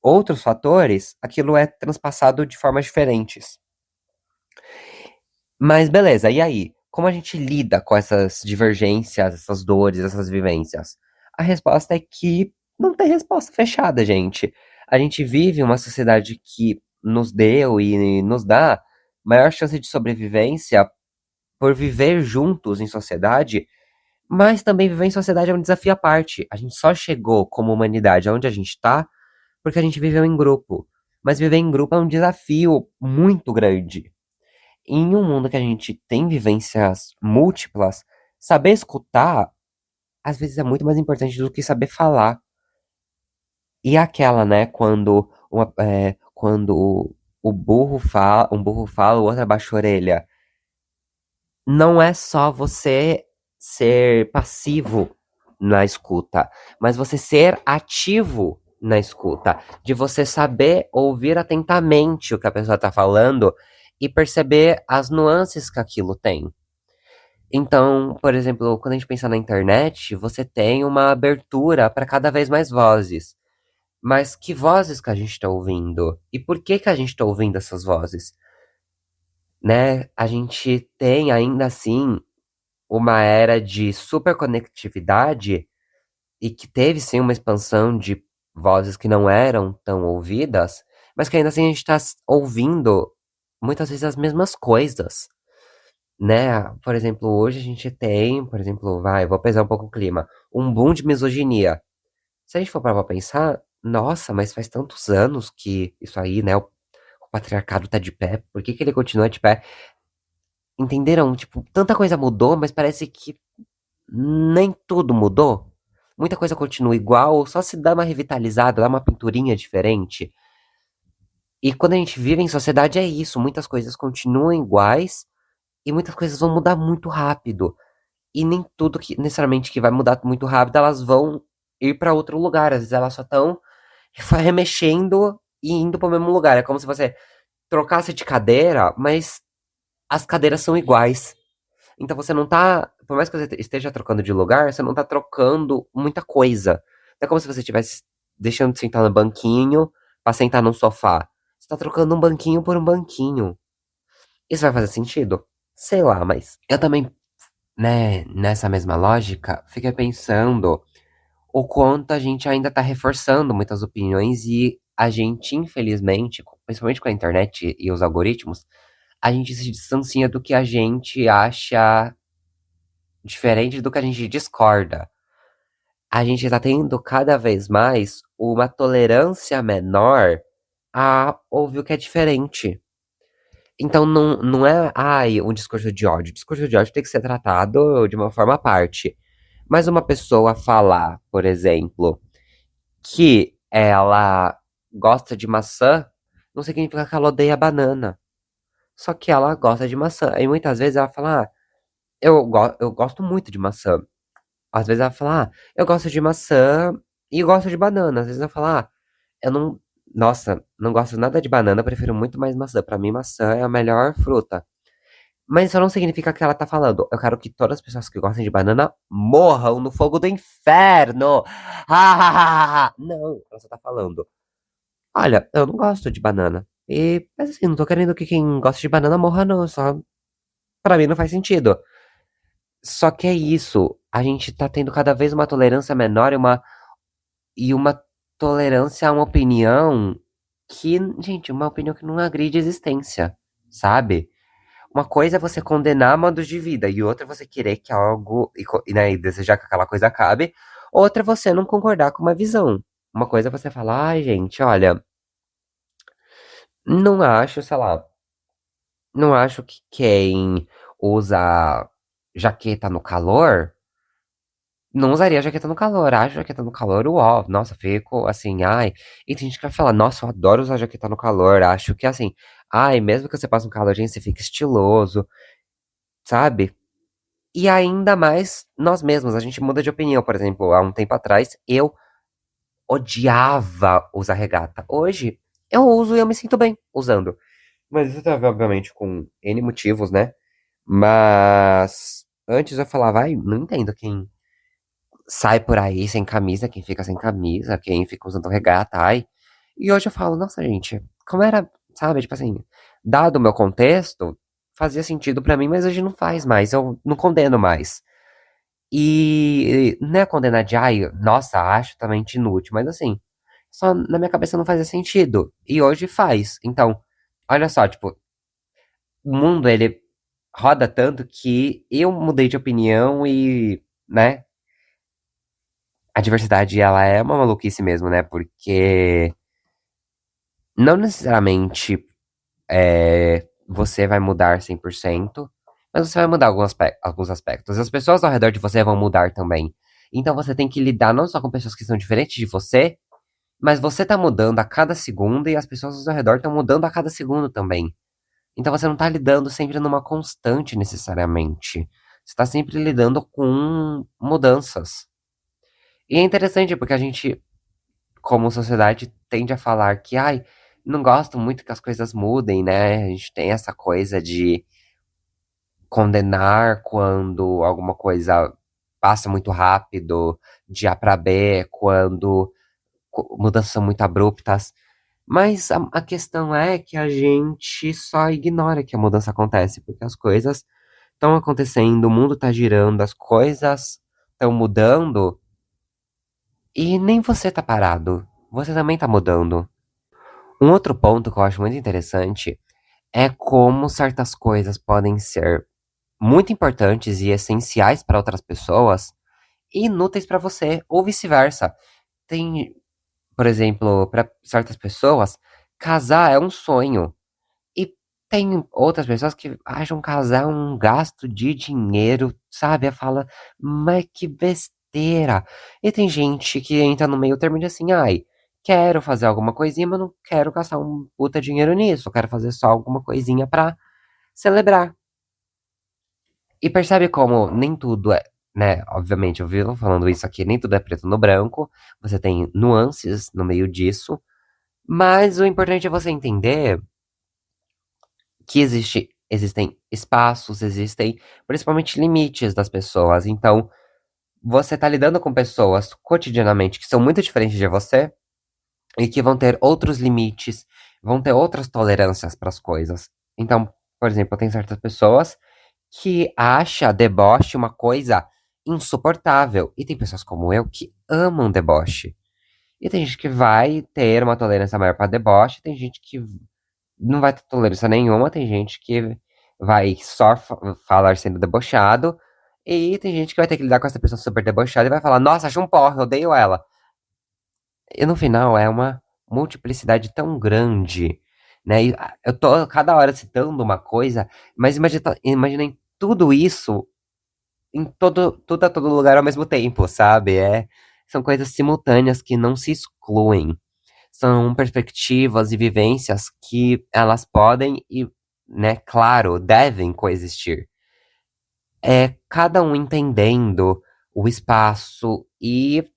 outros fatores, aquilo é transpassado de formas diferentes. Mas beleza, e aí? Como a gente lida com essas divergências, essas dores, essas vivências? A resposta é que não tem resposta fechada, gente. A gente vive uma sociedade que nos deu e nos dá maior chance de sobrevivência por viver juntos em sociedade, mas também viver em sociedade é um desafio à parte. A gente só chegou como humanidade aonde a gente tá porque a gente viveu em grupo. Mas viver em grupo é um desafio muito grande. Em um mundo que a gente tem vivências múltiplas, saber escutar, às vezes, é muito mais importante do que saber falar. E aquela, né, quando o burro fala, um burro fala, o outro abaixa a orelha. Não é só você ser passivo na escuta, mas você ser ativo na escuta, de você saber ouvir atentamente o que a pessoa está falando e perceber as nuances que aquilo tem. Então, por exemplo, quando a gente pensa na internet, você tem uma abertura para cada vez mais vozes. Mas que vozes que a gente está ouvindo? E por que que a gente está ouvindo essas vozes? Né? A gente tem ainda assim uma era de superconectividade e que teve sim uma expansão de vozes que não eram tão ouvidas, mas que ainda assim a gente está ouvindo muitas vezes as mesmas coisas, né? Por exemplo, hoje a gente tem, por exemplo, vou pesar um pouco o clima, um boom de misoginia. Se a gente for parar pra pensar, nossa, mas faz tantos anos que isso aí, né? O patriarcado tá de pé, por que que ele continua de pé? Entenderam? Tipo, tanta coisa mudou, mas parece que nem tudo mudou. Muita coisa continua igual, só se dá uma revitalizada, dá uma pinturinha diferente. E quando a gente vive em sociedade é isso, muitas coisas continuam iguais e muitas coisas vão mudar muito rápido. E nem tudo que necessariamente que vai mudar muito rápido, elas vão ir para outro lugar. Às vezes elas só estão remexendo e indo para o mesmo lugar. É como se você trocasse de cadeira, mas as cadeiras são iguais. Então você não tá, por mais que você esteja trocando de lugar, você não tá trocando muita coisa. Não é como se você estivesse deixando de sentar no banquinho pra sentar num sofá. Você tá trocando um banquinho por um banquinho. Isso vai fazer sentido? Sei lá, mas eu também, né, nessa mesma lógica, fiquei pensando o quanto a gente ainda tá reforçando muitas opiniões e a gente, infelizmente, principalmente com a internet e os algoritmos, a gente se distancia do que a gente acha diferente do que a gente discorda. A gente está tendo cada vez mais uma tolerância menor a ouvir o que é diferente. Então não é, um discurso de ódio. O discurso de ódio tem que ser tratado de uma forma à parte. Mas uma pessoa falar, por exemplo, que ela gosta de maçã, não significa que ela odeia banana. Só que ela gosta de maçã. E muitas vezes ela fala, eu gosto muito de maçã. Às vezes ela fala, eu gosto de maçã e eu gosto de banana. Às vezes ela fala, eu não. Nossa, não gosto nada de banana, eu prefiro muito mais maçã. Pra mim, maçã é a melhor fruta. Mas isso não significa que ela tá falando. Eu quero que todas as pessoas que gostem de banana morram no fogo do inferno. Não, ela só tá falando. Olha, eu não gosto de banana. Mas assim, não tô querendo que quem gosta de banana morra, não. Só pra mim não faz sentido. Só que é isso. A gente tá tendo cada vez uma tolerância menor e uma tolerância a uma opinião que, gente, uma opinião que não agride a existência, sabe? Uma coisa é você condenar modos de vida e outra é você querer que algo né, e desejar que aquela coisa acabe. Outra é você não concordar com uma visão. Uma coisa é você falar, ai, gente, olha, não acho, sei lá, não acho que quem usa jaqueta no calor não usaria jaqueta no calor. Acho jaqueta no calor, uó. Nossa, fico assim, ai. E tem gente que vai falar, nossa, eu adoro usar jaqueta no calor. Acho que assim, ai, mesmo que você passe um calorzinho, você fica estiloso, sabe? E ainda mais nós mesmos, a gente muda de opinião. Por exemplo, há um tempo atrás, eu odiava usar regata. Hoje, eu uso e eu me sinto bem usando. Mas isso tem a ver, obviamente, com N motivos, né? Mas antes eu falava, ai, não entendo quem sai por aí sem camisa, quem fica sem camisa, quem fica usando regata, ai. E hoje eu falo, nossa, gente, como era, sabe, tipo assim, dado o meu contexto, fazia sentido pra mim, mas hoje não faz mais, eu não condeno mais. E não é condenar de, ai, nossa, acho totalmente inútil, mas assim, só na minha cabeça não fazia sentido. E hoje faz. Então, olha só, tipo, o mundo, ele roda tanto que eu mudei de opinião e, né, a diversidade, ela é uma maluquice mesmo, né? Porque não necessariamente você vai mudar 100%, mas você vai mudar alguns aspectos. As pessoas ao redor de você vão mudar também. Então você tem que lidar não só com pessoas que são diferentes de você, mas você tá mudando a cada segundo e as pessoas ao seu redor estão mudando a cada segundo também. Então você não tá lidando sempre numa constante necessariamente. Você tá sempre lidando com mudanças. E é interessante porque a gente, como sociedade, tende a falar que, ai, não gosto muito que as coisas mudem, né? A gente tem essa coisa de condenar quando alguma coisa passa muito rápido, de A para B, quando mudanças são muito abruptas. Mas a questão é que a gente só ignora que a mudança acontece, porque as coisas estão acontecendo, o mundo tá girando, as coisas estão mudando e nem você tá parado. Você também tá mudando. Um outro ponto que eu acho muito interessante é como certas coisas podem ser muito importantes e essenciais para outras pessoas e inúteis para você, ou vice-versa. Tem, por exemplo, para certas pessoas, casar é um sonho. E tem outras pessoas que acham casar um gasto de dinheiro, sabe? Ela fala, mas que besteira. E tem gente que entra no meio termo de assim, ai, quero fazer alguma coisinha, mas não quero gastar um puta dinheiro nisso. Eu quero fazer só alguma coisinha pra celebrar. E percebe como nem tudo é, né? Obviamente, eu vivo falando isso aqui, nem tudo é preto no branco. Você tem nuances no meio disso. Mas o importante é você entender que existem espaços, existem principalmente limites das pessoas. Então, você tá lidando com pessoas cotidianamente que são muito diferentes de você e que vão ter outros limites, vão ter outras tolerâncias para as coisas. Então, por exemplo, tem certas pessoas que acham deboche uma coisa insuportável e tem pessoas como eu que amam deboche. E tem gente que vai ter uma tolerância maior para deboche, tem gente que não vai ter tolerância nenhuma. Tem gente que vai só falar sendo debochado. E tem gente que vai ter que lidar com essa pessoa super debochada e vai falar, nossa, acho um porre, eu odeio ela. E no final é uma multiplicidade tão grande, né? E, eu tô cada hora citando uma coisa, mas imagina em tudo isso, em tudo a todo lugar ao mesmo tempo, sabe? São coisas simultâneas que não se excluem. São perspectivas e vivências que elas podem e, né, claro, devem coexistir. É cada um entendendo o espaço e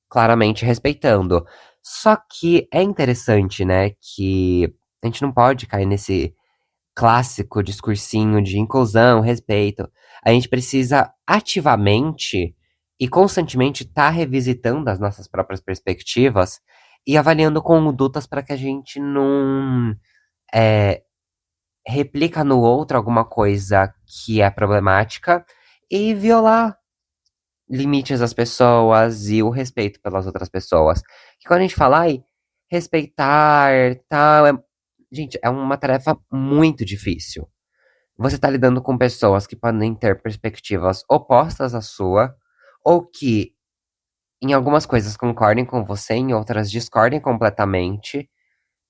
claramente respeitando. Só que é interessante, né, que a gente não pode cair nesse clássico discursinho de inclusão, respeito. A gente precisa ativamente e constantemente estar revisitando as nossas próprias perspectivas e avaliando condutas para que a gente não é, replica no outro alguma coisa que é problemática e violar limites das pessoas e o respeito pelas outras pessoas. Que quando a gente fala, ai, respeitar, tal, gente, é uma tarefa muito difícil. Você está lidando com pessoas que podem ter perspectivas opostas à sua, ou que em algumas coisas concordem com você, em outras discordem completamente.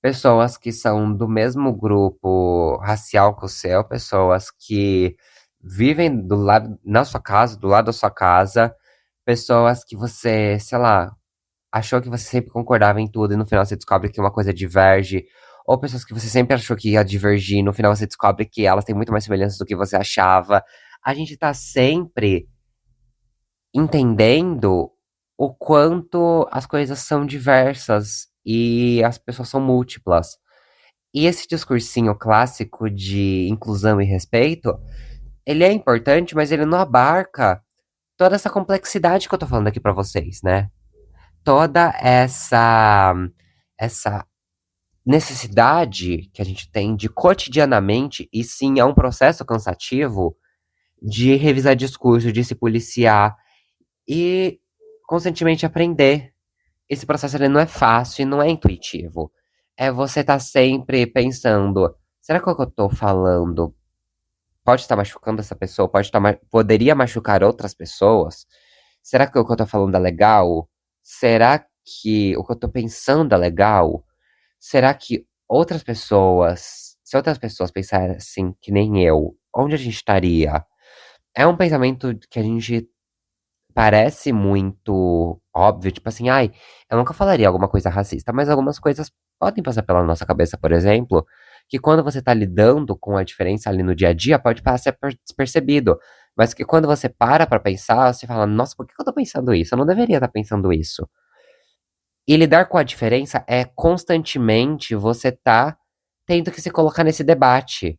Pessoas que são do mesmo grupo racial que o seu, pessoas que vivem do lado, na sua casa, do lado da sua casa, pessoas que você, sei lá, achou que você sempre concordava em tudo e no final você descobre que uma coisa diverge, ou pessoas que você sempre achou que ia divergir, e no final você descobre que elas têm muito mais semelhanças do que você achava. A gente tá sempre entendendo o quanto as coisas são diversas e as pessoas são múltiplas. E esse discursinho clássico de inclusão e respeito, ele é importante, mas ele não abarca toda essa complexidade que eu tô falando aqui pra vocês, né? Toda essa necessidade que a gente tem de cotidianamente, e sim, é um processo cansativo de revisar discurso, de se policiar e constantemente aprender. Esse processo ele não é fácil e não é intuitivo. É você estar sempre pensando, será que o que eu tô falando pode estar machucando essa pessoa? Poderia machucar outras pessoas? Será que o que eu tô falando é legal? Será que o que eu tô pensando é legal? Será que se outras pessoas pensassem que nem eu, onde a gente estaria? É um pensamento que a gente parece muito óbvio, tipo assim, ai, eu nunca falaria alguma coisa racista, mas algumas coisas podem passar pela nossa cabeça, por exemplo, que quando você tá lidando com a diferença ali no dia a dia, pode passar despercebido, mas que quando você para pra pensar, você fala, nossa, por que que eu tô pensando isso? Eu não deveria estar pensando isso. E lidar com a diferença é constantemente você tá tendo que se colocar nesse debate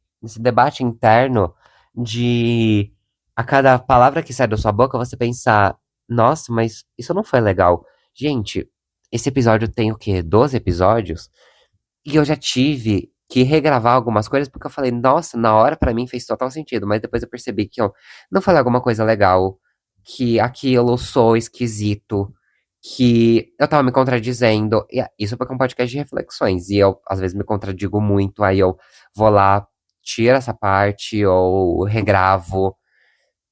interno de a cada palavra que sai da sua boca você pensar, nossa, mas isso não foi legal. Gente, esse episódio tem o quê? 12 episódios? E eu já tive que regravar algumas coisas porque eu falei, nossa, na hora pra mim fez total sentido, mas depois eu percebi que eu não falei alguma coisa legal, que aquilo sou esquisito, que eu tava me contradizendo. E isso porque é um podcast de reflexões, e eu às vezes me contradigo muito, aí eu vou lá, tiro essa parte ou regravo.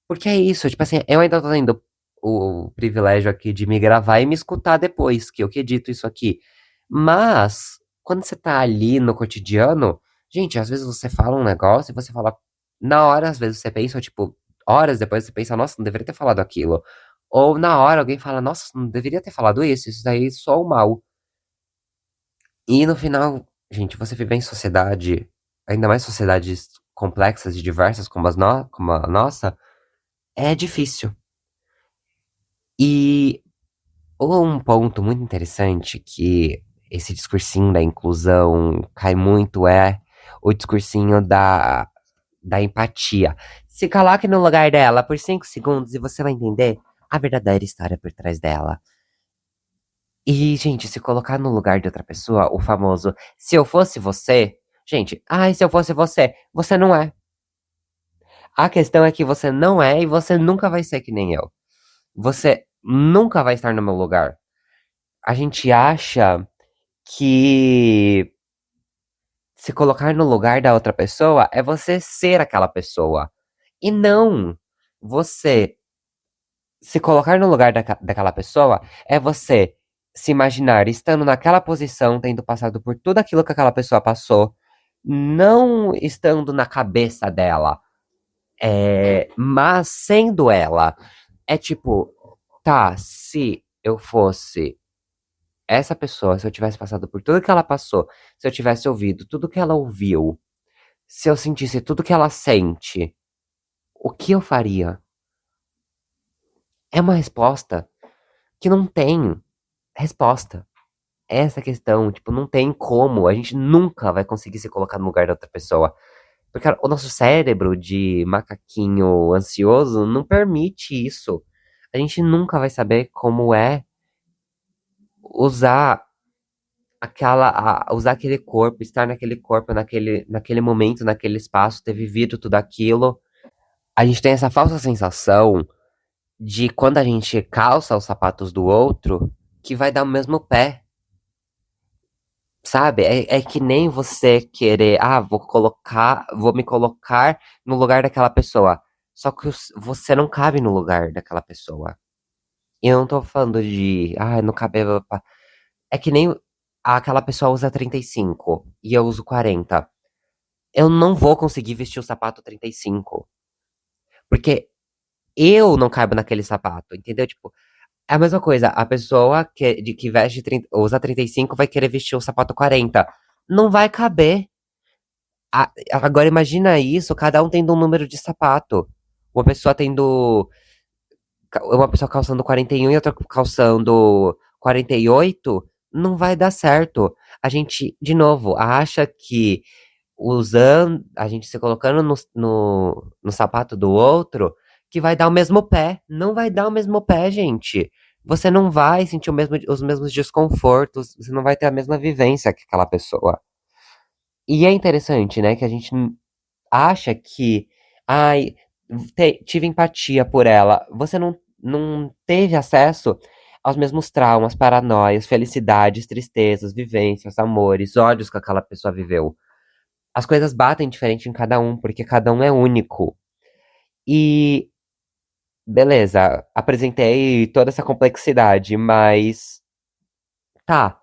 Porque é isso, tipo assim, eu ainda tô tendo o privilégio aqui de me gravar e me escutar depois, que eu que edito isso aqui. Mas, quando você tá ali no cotidiano, gente, às vezes você fala um negócio e você fala. Na hora, às vezes você pensa, tipo, horas depois você pensa, nossa, não deveria ter falado aquilo. Ou na hora alguém fala, nossa, não deveria ter falado isso daí só o mal. E no final, gente, você viver em sociedade, ainda mais sociedades complexas e diversas como a nossa, é difícil. E um ponto muito interessante que esse discursinho da inclusão cai muito é o discursinho da empatia. Se coloque no lugar dela por 5 segundos e você vai entender a verdadeira história por trás dela. E, gente, se colocar no lugar de outra pessoa, o famoso se eu fosse você, gente, ai, se eu fosse você, você não é. A questão é que você não é e você nunca vai ser que nem eu. Você nunca vai estar no meu lugar. A gente acha que se colocar no lugar da outra pessoa é você ser aquela pessoa. E não! Você se colocar no lugar daquela pessoa é você se imaginar estando naquela posição, tendo passado por tudo aquilo que aquela pessoa passou, não estando na cabeça dela, mas sendo ela. É tipo, tá, se eu fosse essa pessoa, se eu tivesse passado por tudo que ela passou, se eu tivesse ouvido tudo que ela ouviu, se eu sentisse tudo que ela sente, o que eu faria? É uma resposta que não tem resposta. Essa questão, tipo, não tem como, a gente nunca vai conseguir se colocar no lugar da outra pessoa. Porque cara, o nosso cérebro de macaquinho ansioso não permite isso. A gente nunca vai saber como é usar usar aquele corpo, estar naquele corpo, naquele momento, naquele espaço, ter vivido tudo aquilo. A gente tem essa falsa sensação de quando a gente calça os sapatos do outro, que vai dar o mesmo pé, sabe? É que nem você querer, vou me colocar no lugar daquela pessoa. Só que você não cabe no lugar daquela pessoa. E eu não tô falando de, não cabe. É que nem aquela pessoa usa 35 e eu uso 40. Eu não vou conseguir vestir o sapato 35. Porque eu não caibo naquele sapato, entendeu? Tipo, é a mesma coisa. A pessoa que veste 30, usa 35 vai querer vestir o sapato 40. Não vai caber. Agora imagina isso, cada um tendo um número de sapato. Uma pessoa tendo. Uma pessoa calçando 41 e outra calçando 48. Não vai dar certo. A gente, de novo, acha que usando, a gente se colocando no sapato do outro, que vai dar o mesmo pé. Não vai dar o mesmo pé, gente. Você não vai sentir os mesmos desconfortos, você não vai ter a mesma vivência que aquela pessoa. E é interessante, né, que a gente acha que, ai, tive empatia por ela. Você não teve acesso aos mesmos traumas, paranoias, felicidades, tristezas, vivências, amores, ódios que aquela pessoa viveu. As coisas batem diferente em cada um, porque cada um é único. E beleza, apresentei toda essa complexidade, mas tá.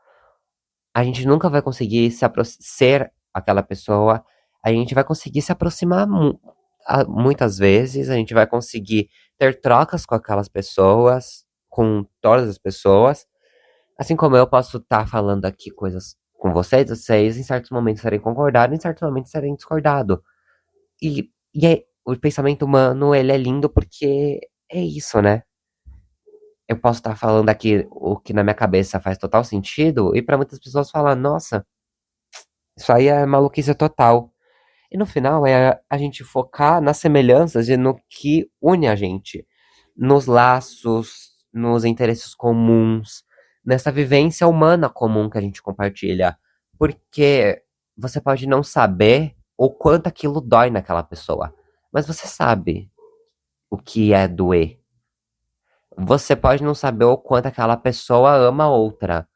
a gente nunca vai conseguir ser aquela pessoa, a gente vai conseguir se aproximar muitas vezes, a gente vai conseguir ter trocas com aquelas pessoas, com todas as pessoas, assim como eu posso estar falando aqui coisas com vocês em certos momentos serem concordado, em certos momentos serem discordado. O pensamento humano, ele é lindo porque é isso, né? Eu posso estar falando aqui o que na minha cabeça faz total sentido, e para muitas pessoas falar, nossa, isso aí é maluquice total. E no final é a gente focar nas semelhanças e no que une a gente, nos laços, nos interesses comuns, nessa vivência humana comum que a gente compartilha. Porque você pode não saber o quanto aquilo dói naquela pessoa, mas você sabe o que é doer. Você pode não saber o quanto aquela pessoa ama a outra,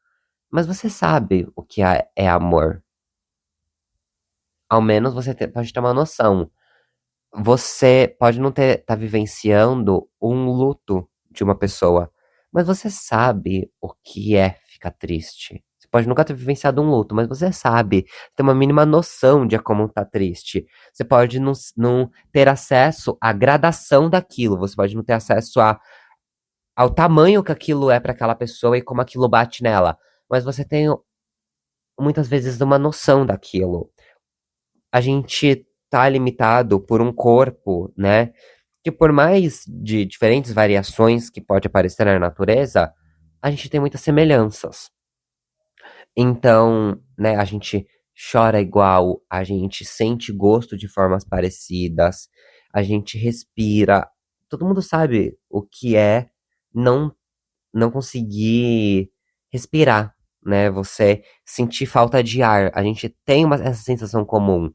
mas você sabe o que é amor. Ao menos você pode ter uma noção. Você pode não tá vivenciando um luto de uma pessoa, mas você sabe o que é ficar triste. Você pode nunca ter vivenciado um luto, mas você sabe, tem uma mínima noção de como tá triste. Você pode não ter acesso à gradação daquilo, você pode não ter acesso ao tamanho que aquilo é para aquela pessoa e como aquilo bate nela, mas você tem muitas vezes uma noção daquilo. A gente tá limitado por um corpo, né? Que por mais de diferentes variações que pode aparecer na natureza, a gente tem muitas semelhanças. Então, né, a gente chora igual, a gente sente gosto de formas parecidas, a gente respira. Todo mundo sabe o que é não não conseguir respirar, né? Você sentir falta de ar. A gente tem essa sensação comum.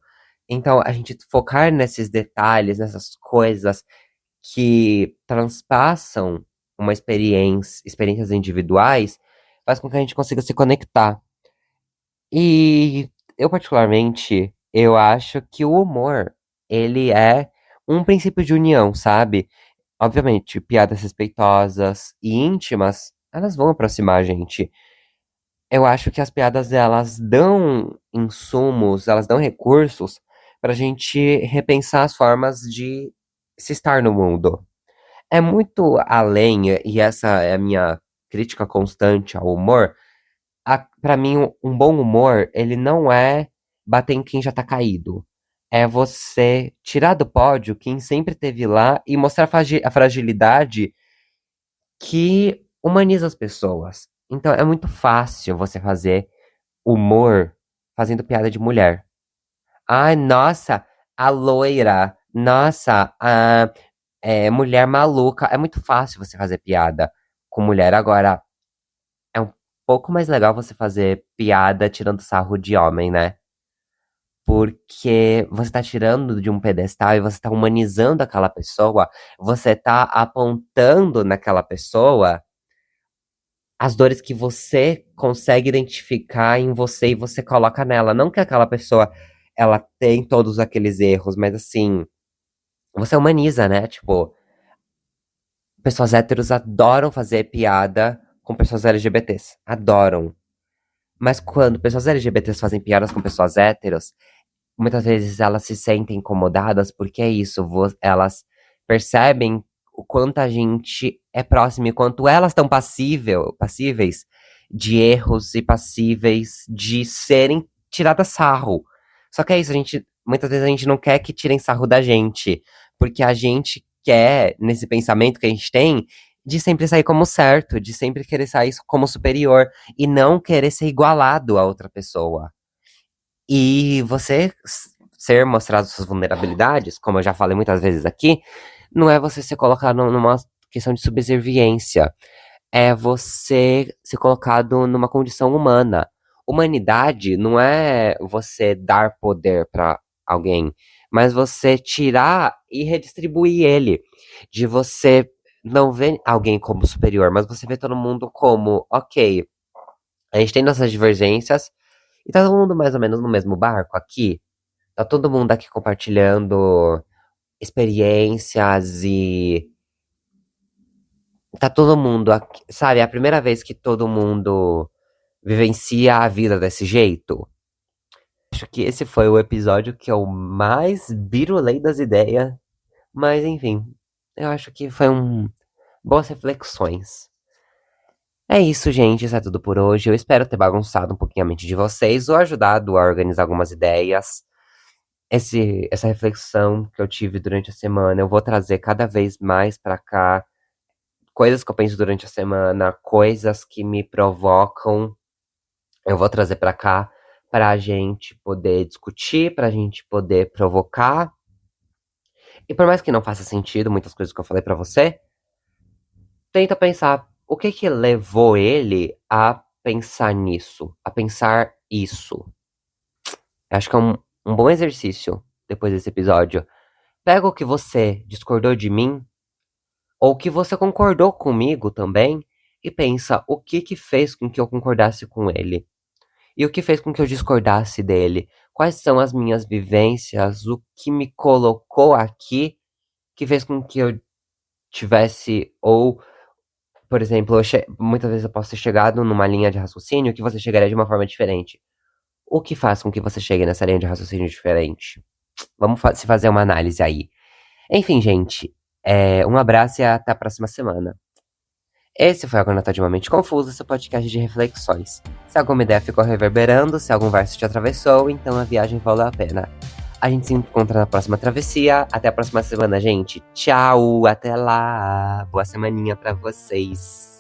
Então, a gente focar nesses detalhes, nessas coisas que transpassam uma experiências individuais, faz com que a gente consiga se conectar. E eu, particularmente, eu acho que o humor, ele é um princípio de união, sabe? Obviamente, piadas respeitosas e íntimas, elas vão aproximar a gente. Eu acho que as piadas, elas dão insumos, elas dão recursos pra gente repensar as formas de se estar no mundo. É muito além, e essa é a minha crítica constante ao humor. Pra mim, um bom humor, ele não é bater em quem já tá caído. É você tirar do pódio quem sempre esteve lá e mostrar a fragilidade que humaniza as pessoas. Então é muito fácil você fazer humor fazendo piada de mulher. Ai, nossa, a loira. Nossa, a mulher maluca. É muito fácil você fazer piada com mulher. Agora, é um pouco mais legal você fazer piada tirando sarro de homem, né? Porque você tá tirando de um pedestal e você tá humanizando aquela pessoa, você tá apontando naquela pessoa as dores que você consegue identificar em você e você coloca nela. Não que aquela pessoa ela tem todos aqueles erros, mas assim, você humaniza, né? Tipo, pessoas héteros adoram fazer piada com pessoas LGBTs. Adoram. Mas quando pessoas LGBTs fazem piadas com pessoas héteros, muitas vezes elas se sentem incomodadas porque é isso, elas percebem o quanto a gente é próximo e quanto elas estão passíveis de erros e passíveis de serem tiradas sarro. Só que é isso, muitas vezes a gente não quer que tirem sarro da gente, porque a gente quer, nesse pensamento que a gente tem, de sempre sair como certo, de sempre querer sair como superior e não querer ser igualado a outra pessoa. E você ser mostrado suas vulnerabilidades, como eu já falei muitas vezes aqui, não é você se colocar numa questão de subserviência. É você ser colocado numa condição humana. Humanidade não é você dar poder para alguém, mas você tirar e redistribuir ele. De você não ver alguém como superior, mas você vê todo mundo como, ok, a gente tem nossas divergências, e tá todo mundo mais ou menos no mesmo barco aqui. Tá todo mundo aqui compartilhando experiências e tá todo mundo aqui, sabe? É a primeira vez que todo mundo vivencia a vida desse jeito? Acho que esse foi o episódio que eu mais birulei das ideias. Mas enfim, eu acho que foi boas reflexões. É isso, gente. Isso é tudo por hoje. Eu espero ter bagunçado um pouquinho a mente de vocês ou ajudado a organizar algumas ideias. Essa reflexão que eu tive durante a semana, eu vou trazer cada vez mais pra cá. Coisas que eu penso durante a semana, coisas que me provocam, eu vou trazer pra cá pra gente poder discutir, pra gente poder provocar. E por mais que não faça sentido muitas coisas que eu falei pra você, tenta pensar o que que levou ele a pensar nisso, a pensar isso. Acho que é um bom exercício depois desse episódio. Pega o que você discordou de mim, ou o que você concordou comigo também, e pensa o que que fez com que eu concordasse com ele. E o que fez com que eu discordasse dele. Quais são as minhas vivências, o que me colocou aqui, que fez com que eu tivesse, ou, por exemplo, muitas vezes eu posso ter chegado numa linha de raciocínio que você chegaria de uma forma diferente. O que faz com que você chegue nessa linha de raciocínio diferente? Vamos se fazer uma análise aí. Enfim, gente, um abraço e até a próxima semana. Esse foi Agora Tá Mente Confuso, seu podcast de reflexões. Se alguma ideia ficou reverberando, se algum verso te atravessou, então a viagem valeu a pena. A gente se encontra na próxima travessia. Até a próxima semana, gente. Tchau, até lá. Boa semaninha pra vocês.